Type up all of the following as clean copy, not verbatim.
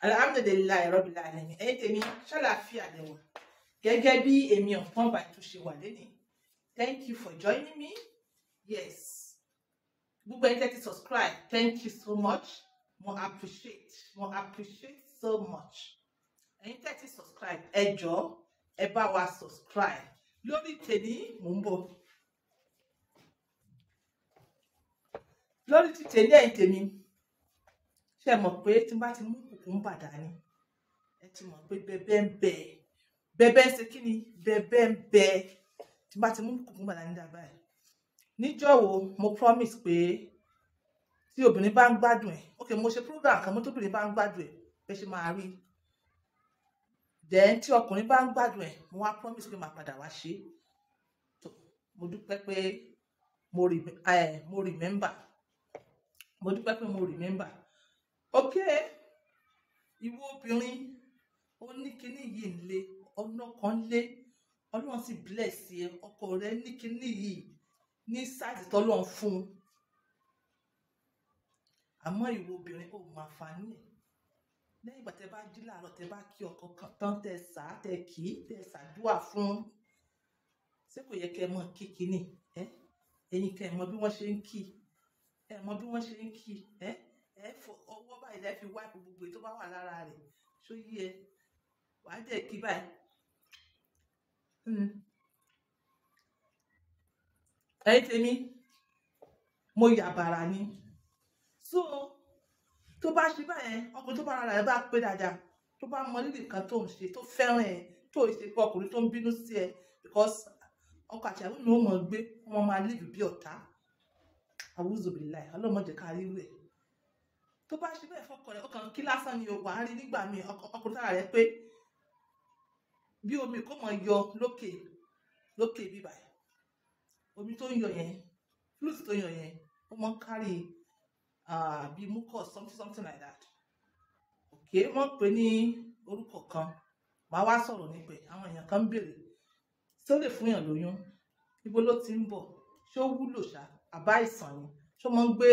Alhamdulilayi rabbil alamin. Ẹ̀yin tèmi ṣàlàáfíà lẹ́wọ̀ gẹ́gẹ́ bí èmi ọ̀pọ̀n bá tún ṣe wà lẹ́nìí. Thank you for joining me. Yes, gbogbo ẹni tẹ́ ti subscribe, thank you so much. Mo appreciate so much. Ẹ̀yin tẹ́ ti subscribe, ẹ jọ̀ọ́ ẹ bá wa subscribe. Lórí tèmi mò ń bọ̀. Lórí ti tèmi ẹ̀yin tèmi, ṣé mọ̀ pé tí n bá ti mú kùkúmbà dání, ẹ ti mọ̀ pé bẹ́bẹ́ ń bẹ. Bẹ́bẹ́ ń ṣe kí ni? Bẹ́bẹ́ ń bẹ. Tí n bá ti mú kùkúmbà dání dà báyìí. Níjọ́ wo mo promise pé tí obìnrin bá ń gbádùn ẹ̀, okay, mo ṣe program kan mo tóbìnrin bá ń gbádùn ẹ̀, bẹ́ẹ̀ ṣe máa rí. Then tí ọkùnrin bá ń gbádùn ẹ̀, mo wá promise pé màá padà wá ṣe. Mo dúpẹ́ pé mo remember. Mo dúpẹ́ pé mo remember. Okay, ìwọ obìnrin ó ní kíní yìí nílé, ọ̀nà kan lé, Ọlọ́run sì bless ẹ, ọkọ rẹ ní kíní yìí ní size tọ́lọ́run fún. Àmọ́ ìwọ obìnrin ó máa fà ní ẹ̀. Lẹ́yìn ìgbà tẹ́ bá jí láàárọ̀, tẹ́ bá kí ọkọ kan tán, tẹ́ sá, tẹ́ kí, tẹ́ ṣàdúà fún. Ṣé kò yẹ kẹ́ mọ̀ kí kíní? Ẹ̀yin kẹ́ mọ̀ bí wọ́n ṣe ń kí. Ẹ mọ̀ bí wọ́n ṣe ń kí. Ẹ fọ ọwọ́ báyìí lẹ́ fi wipe gbogbo èyí tó bá wà lára rẹ̀. Ṣó yí ẹ? Wàá dẹ̀ kí báyìí. Ẹ̀yin tèmi, mo yà bàrà ni. So tó bá ṣe báyẹn, ọkùnrin tó bá ara rẹ̀ bá pé dáadáa, tó bá mọ rírì kan tó ń ṣe, tó fẹ́ràn ẹ, tó ṣe pé ọkùnrin tó ń bínú sí ẹ, because ọkọ àti àwọn ènìyàn mọ̀ gbé, wọ́n máa live bí ọ̀tá. Àwùzùbìláì, Ọlọ́run jẹ́ ká rí rẹ̀. Tó bá ṣe bẹ́ẹ̀ fọ́kọ rẹ̀, ọkàn kí lásán ni wà á rí nígbà míì, ọkùnrin tára rẹ̀ pé bí omi kò mọ̀ yọ lókè bíbà ẹ̀. Omi tó ń yọ yẹn, flute tó ń yọ yẹn, ó mọ̀ ń kárí bí mucus, something like that. Okay, wọ́n pè ní orúkọ kan, màá wá sọ̀rọ̀ nípa ẹ̀. Àwọn èèyàn kan ń béèrè, ṣé ó lè fún èèyàn lóyún? Ibo ló ti ń bọ̀? Ṣé ó wúlò ṣá? Àbá ìsàn ni? Ṣé ó máa ń gbé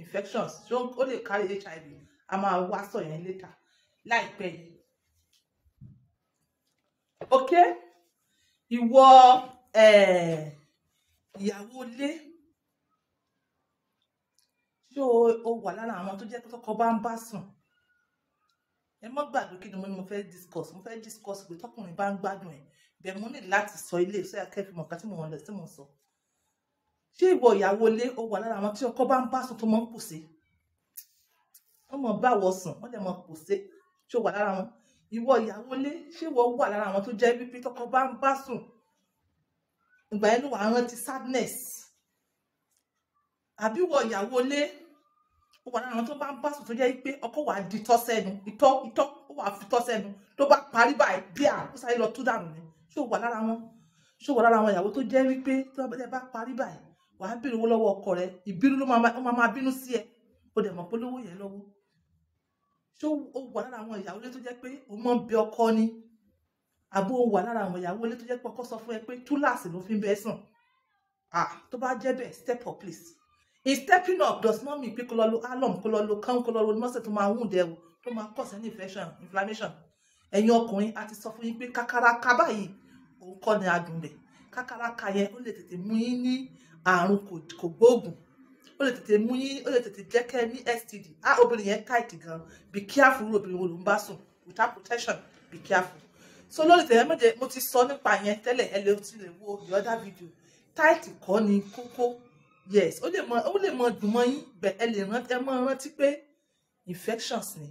infections? Ṣé ó lè kárí HIV? A máa wá sọ yẹn later, láìpẹ́ yìí. Okay, ìwọ ìyàwó ilé, ṣé o wà lára àwọn tó jẹ́ pé tọkọ bá ń bá sùn? Ẹ mọ́ gbàgbé kí ni mo fẹ́ discuss. Mo fẹ́ discuss pé tọkùnrin bá ń gbádùn ẹ̀, bẹ́ẹ̀ mo ní láti sọ ilé iṣẹ́ akẹ́fì mọ̀ká tí mo wọ̀n lẹ̀ tí mo sọ. Ṣé ìwọ ìyàwó ilé o wà lára àwọn tí ọkọ bá ń bá sùn tó mọ́ ń pòṣe? Wọ́n mọ̀ bá wọ sùn, wọ́n dẹ̀ mọ̀ pòṣe. Ṣé o wà lára wọn? Ìwọ ìyàwó ilé, ṣé ìwọ wà lára àwọn tó jẹ́ wípé tọkọ bá ń bá sùn, ìgbà yẹn ló wà rántí sadness? Àbí ìwọ ìyàwó ilé, ó wà lára àwọn tó bá ń bá sùn tó jẹ́ wípé ọkọ wà di tọ́ sẹ́nu, ìtọ́ ó wà fi tọ́ sẹ́nu, tó bá parí báyìí bíà ó sáré lọ tú dànù ni? Ṣé o wà lára wọn? Ṣé o wà lára àwọn ìyàwó tó jẹ́ wípé tó bá parí báyìí wàá bèrè owó lọ́wọ́ ọkọ rẹ, ìbínú ló máa bínú sí ẹ, o dẹ̀ mọ̀ pé lówó yẹn lọ́wọ́? Ṣé o wà lára àwọn ìyàwó ilé tó jẹ́ pé o mọ̀ ń bẹ ọkọ ni? Àbó o wà lára àwọn ìyàwó ilé tó jẹ́ pé ọkọ sọ fún ẹ pé túláàsì ló fi ń bẹ sùn? Tó bá jẹ́ bẹ́ẹ̀, step up please. Stepping up does not mean pé kó lọ lo alum, kó lọ lo kán, kó lọ lo mọ́sẹ̀ tó máa wound ẹ o, tó máa cause any inflammation. Ẹ̀yin ọkùnrin, a ti sọ fún yín pé kákáráká báyìí òun kọ́ ni adùn rẹ̀. Kákáráká yẹn ó lè tètè mú yín ní àrùn kò gbóògùn, ó lè tètè mú yín, ó lè tètè jẹ́ kẹ́ ní STD. Obìnrin yẹn tight gan. Be careful obìnrin wo ló ń bá sùn without protection. Be careful. So lórí tẹ̀lé méje mo ti sọ nípa yẹn tẹ́lẹ̀, ẹ lè wo the other video. Tight kọ́ ni kókó. Yes, ó lè mọ dùn mọ́ yín, bẹ̀ ẹ rántí pé infections ni.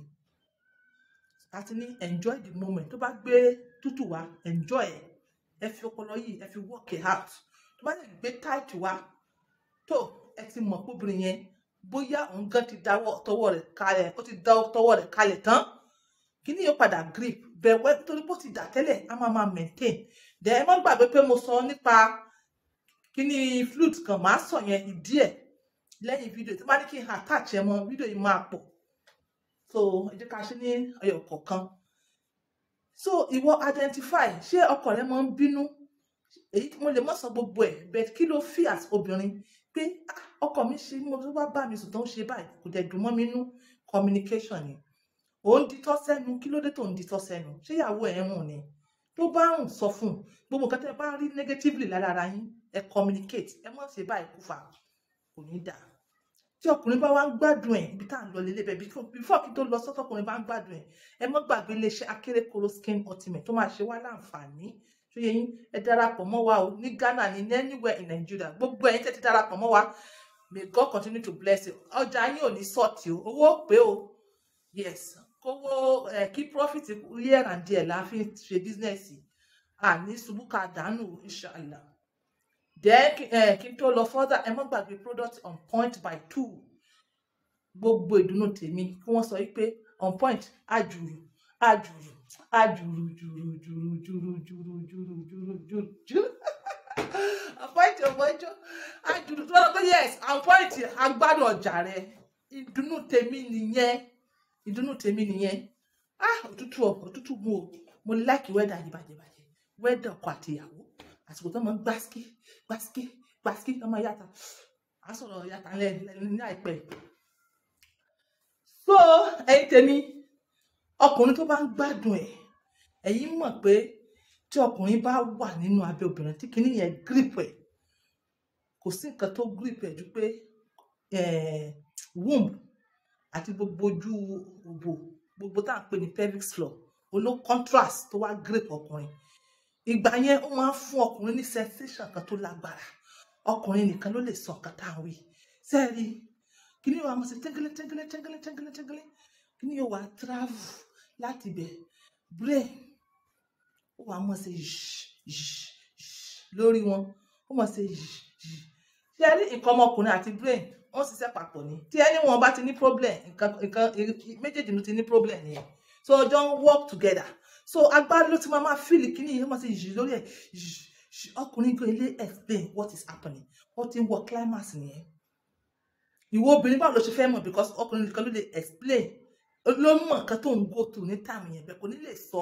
Àti ní enjoy the moment. Tó bá gbé tútù wá, enjoy ẹ̀. Ẹ fi ọpọlọ yìí, ẹ fi work it out. Tó bá lè gbé tight wá, tó ẹ ti mọ̀ pé obìnrin yẹn bóyá òun gan ti dáwọ́ tọwọ́ rẹ̀ kalẹ̀, ó ti dá tọwọ́ rẹ̀ kalẹ̀ tán. Kíní yóò padà grip, bẹ̀wẹ́ torí bó ti dà tẹ́lẹ̀, a máa maintain. Ẹ má gbàgbé pé mo sọ nípa kíní flute kan, màá sọ yẹn ìdí ẹ̀ lẹ́yìn fídíò. Tí bá ní kí n attach ẹ mọ́ fídíò yìí máa pọ̀. So ẹ jẹ́ ká ṣe ní ẹyọ kọ̀ọ̀kan. So ìwọ identify, ṣé ọkọ rẹ máa ń bínú? Èyí mo lè má sọ gbogbo ẹ̀, but kí ló fi as obìnrin pé ọkọ mi ṣe mo tó bá bá mi sùn tó ń ṣe báyìí kò dẹ̀ dùn mọ́ mi nú? Communication ni. ò ń ditọ́ sẹ́nu, kí ló dé tó ń ditọ́ sẹ́nu? Ṣé ìyàwó ẹ̀ ń rùn ni? Tó bá rùn sọ fún un. Gbogbo nǹkan tẹ́ bá rí negatively lára ara yín, ẹ communicate. Ẹ má ṣe báyìí kú fà, kò ní dáa. Tí ọkùnrin bá wá ń gbádùn ẹ̀, ibi tá à ń lọ lélẹ̀ bẹ́ẹ̀, before kí tó lọ sọ́tọ̀ ọkùnrin bá ń gbádùn ẹ̀, ẹ má gbàgbé iléeṣẹ́ Akérékòrò Skin Ultimate tó máa ṣe wá láǹfààní. Ṣó yé yín, ẹ darapọ̀ mọ́ wa o, ní Ghana ní anywhere in Nigeria. Gbogbo ẹ̀yin tẹ́ ti darapọ̀ mọ́ wa, may God continue to bless you. Ọjà yín ò ní sọ́ọ̀tì o, owó pé o. Yes, kówó kí profit here and there la fi ṣe business. Ní ṣubú ká dànù, inshallah. Then kí n tó lọ further, ẹ má gbàgbé product on point by 2. Gbogbo ìdùnnú tèmi kí wọ́n sọ wípé on point ajuru on point ọmọjọ ajuru tó lọ pé yes on point agbádùn ọjà rẹ. Ìdùnnú tèmi nìyẹn. Òtútù mú o. Mo like weather yìí bàjẹ́ weather ọkọ àti ìyàwó àsìkò tó máa ń gbásíkí tó máa yàtà. À sọ̀rọ̀ yàtà ní àìpẹ́. So ẹ̀yin tèmi, ọkùnrin tó bá ń gbádùn ẹ̀, ẹ̀yin mọ̀ pé tí ọkùnrin bá wà nínú abẹ́ obìnrin tí kinní yẹn grip ẹ̀, kò sí nǹkan tó grip ẹ̀ ju pé womb àti gbogbo ojú òbò, gbogbo tá à ń pè ní pelvic floor, oló contrast tó wá grip ọkùnrin. Ìgbà yẹn ó máa ń fún ọkùnrin ní sensation kan tó lágbára. Ọkùnrin nìkan ló lè sọ nǹkan tá à ń wí. Sẹ́ẹ̀rì kíní yóò wá mọ̀ sí tẹ́ngẹ́lẹ́. Kíní yóò wá travel láti bẹ̀ brain. Ó wá mọ̀ sí lórí wọn. Ó mọ̀ sí sẹ́ẹ̀rì nǹkan ọmọkùnrin àti brain wọ́n ṣiṣẹ́ papọ̀ ni. Tí ẹni wọn bá ti ní problem, nǹkan méjèèjì ló ti ní problem nìyẹn. So don't work together. So agbára ló ti máa feel kíní yẹn mọ̀ sí lórí ẹ̀. Ọkùnrin kò lè explain what is happening. Ó ti ń wọ climax nìyẹn. Ìwọ obìnrin báwo ló ṣe fẹ́ mọ̀, because ọkùnrin nìkan ló lè explain, ló mọ̀ nǹkan tó ń go through ní time yẹn, bẹ́ẹ̀ kò ní lè sọ.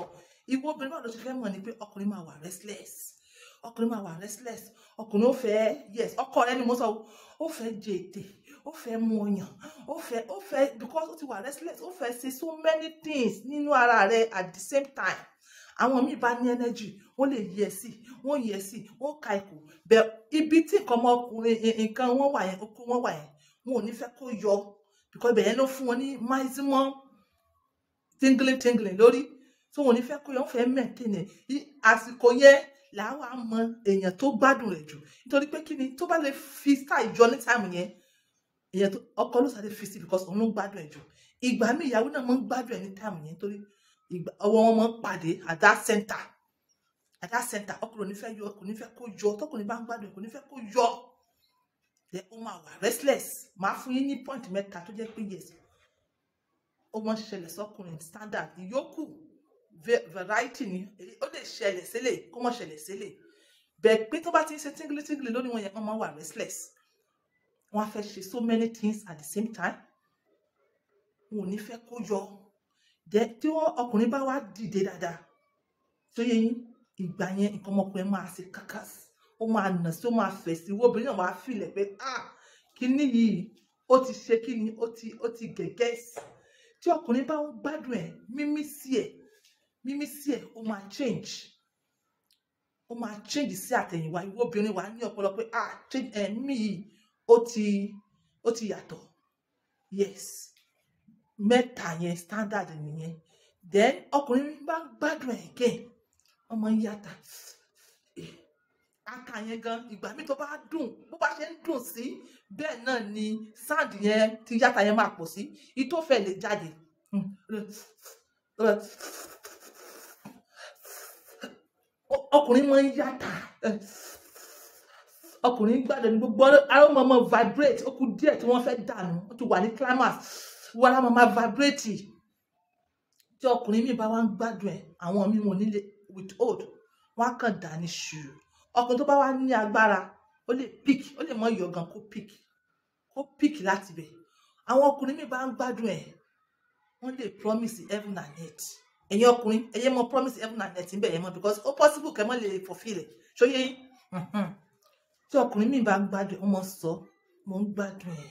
Ìwọ obìnrin báwo ló ṣe fẹ́ mọ̀ ni pé ọkùnrin máa wà restless. Ọkùnrin ó fẹ́, yes, ọkọ rẹ ni mo sọ, ó fẹ́ jẹ ètè, ó fẹ́ mu ọyàn, ó fẹ́ because ó ti wà restless, ó fẹ́ ṣe so many things nínú ara rẹ at the same time. Àwọn míì bá ní energy, wọ́n lè yẹ sí, wọ́n ka ikú. Bẹ́ẹ̀ ibi tí nǹkan ọmọkùnrin nǹkan wọn wà yẹn, okó wọn wà yẹn, wọn ò ní fẹ́ kó yọ, because ibẹ̀ yẹn ló fún wọn ní maximum tingling lórí. So wọn ò ní fẹ́ kó yọ, wọ́n fẹ́ maintain ẹ̀. Àsìkò yẹn làwa mọ èèyàn tó gbádùn rẹ̀ jù, nítorí pé kíni tó bá lè fi style jọ ní time yẹn, èèyàn tó ọkọ ló sáré fi sí because òun ló gbádùn ẹ̀ jù. Ìgbà míì ìyàwó náà máa ń gbádùn ẹ̀ ní time yẹn, torí ọwọ́ wọn máa ń pàdé at that center. Ọkùnrin ò ní fẹ́ yọ, kò ní fẹ́ kó yọ. Tọkùnrin bá ń gbádùn ẹ̀ kò ní fẹ́ kó yọ. Ó máa wà restless. Máa fún yín ní point mẹ́ta tó jẹ́ pé yes, ó máa ń ṣẹlẹ̀ sọ́kùnrin standard. Ìyókù variety ni, ó lè ṣẹlẹ̀ sílẹ̀ kó má ṣẹlẹ̀ sílẹ̀. Bẹ́ẹ̀ pé tó bá ti ń ṣe tingly lórí wọn yẹn, wọ́n máa wà restless. Wọ́n á fẹ́ ṣe so many things at the same time. Wọn ò ní fẹ́ kó yọ. Tí ọkùnrin bá wá dìde dáadáa, tó yẹ yín, ìgbà yẹn nǹkan ọmọkùnrin máa ṣe kákàs, ó máa nà sí, ó máa fẹ̀ sí. Wo obìnrin náà máa fìlẹ̀ pé kíní yìí ó ti ṣe kíni, ó ti gẹ̀gẹ́ sí. Tí ọkùnrin bá ń gbádùn ẹ̀, mímí sí ẹ̀ ó máa change. Sí àtẹ̀yìnwá. Ìwọ obìnrin wà ní ọpọlọ pé mímí yìí ó ti yàtọ̀. Yes, mẹ́ta yẹn standard nìyẹn. Then ọkùnrin bá gbádùn ẹ̀ again, ọmọ yàtà. Aka yẹn gan, ìgbà mi tó bá dùn, bó bá ṣe ń dùn sí, bẹ́ẹ̀ náà ni sound yẹn tí yàtà yẹn máa pọ̀ sí. Ìtòfẹ́ lè jáde. Ọkùnrin máa ń yàtà. Ọkùnrin gbádùn ní gbogbo ara wọn máa vibrate. Ó kù díẹ̀ tí wọ́n fẹ́ dànù, ó ti wà ní climax. Wọ́n á máa vibrate. Tí ọkùnrin mi bá wá ń gbádùn ẹ̀, àwọn mi wọn nílé withhold, wọ́n á kàn dà ní ṣù. Ọkùnrin tó bá wá ní agbára, ó lè pick, ó lè mọ iyọ̀ gan kó pick láti bẹ̀. Àwọn ọkùnrin mi bá ń gbádùn ẹ̀, wọ́n lè promise heaven and earth. Ẹ̀yin ọkùnrin, ẹ̀yẹ mọ promise heaven and earth níbẹ̀ yẹn mọ́, because ó possible kẹ́ mọ́ lè fulfill ẹ̀. Ṣó yé yín? Tí ọkùnrin mi bá ń gbádùn ẹ̀, wọ́n mọ̀ sọ, mo ń gbádùn ẹ̀,